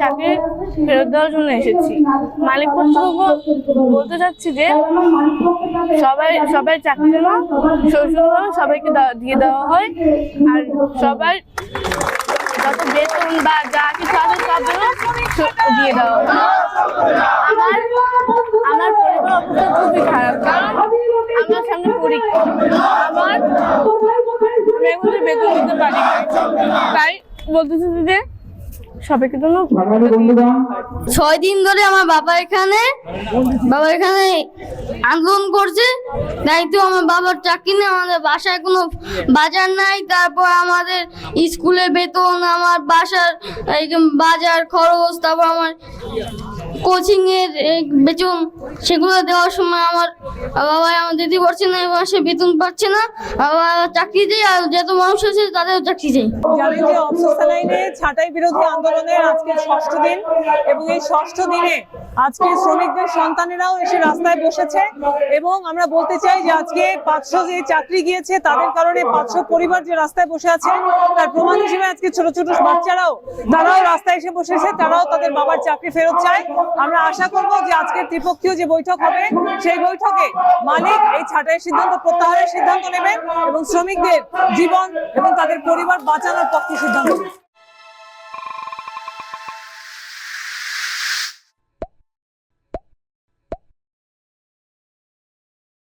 চাকরি ফেরত দেওয়ার জন্য এসেছি। মালিক কর্তৃপক্ষ বলতে চাচ্ছি যে সবাই চাকরি যেন সৌজন্যভাবে সবাইকে দিয়ে দেওয়া হয়, আর সবাই যত বেতন বা যা কিছু আছে সব যেন দিয়ে দেওয়া হয়। আমার পরিবার অবস্থা খুবই খারাপ, কারণ আমার সামনে পরীক্ষা, আমি এখন বেতন দিতে পারি না, তাই বলতেছি যে সবাইকে জন্য 6 দিন ধরে আমার বাবা এখানে আন্দোলন করছে। দায়িত্ব আমার বাবার চাকরি নেই, আমাদের বাসায় কোনো বাজার নাই, তারপর আমাদের স্কুলের বেতন, আমার বাসার বাজার খরচ, তারপর আমার কোচিং এর বেতন, সেগুলো দেওয়ার সময় আমার বাবা আমার দিতে পারছে না, এবং সে বেতন পাচ্ছে না। চাকরি দেয়, আর যত মানুষ আছে তাদেরও চাকরি দেয়। জানেন যে অবস্থা লাইনে ছাঁটাই বিরোধী আন্দোলনের আজকে 6ষ্ঠ দিন, এবং এই 6ষ্ঠ দিনে আজকে শ্রমিকদের সন্তানেরাও এসে রাস্তায় বসেছে। এবং আমরা বলতে চাই যে আজকে 500 যে চাকরি গিয়েছে তাদের কারণে 500 পরিবার যে রাস্তায় বসে আছে, তার প্রমাণ হিসেবে আজকে ছোট ছোট বাচ্চারাও তারাও রাস্তায় এসে বসেছে, তারাও তাদের বাবার চাকরি ফেরত চায়। আমরা আশা করব যে আজকের ত্রিপক্ষীয় যে বৈঠক হবে সেই বৈঠকে মালিক এই ছাঁটাইয়ের সিদ্ধান্ত প্রত্যাহারের সিদ্ধান্ত নেবেন এবং শ্রমিকদের জীবন এবং তাদের পরিবার বাঁচানোর পক্ষে সিদ্ধান্ত নেবেন।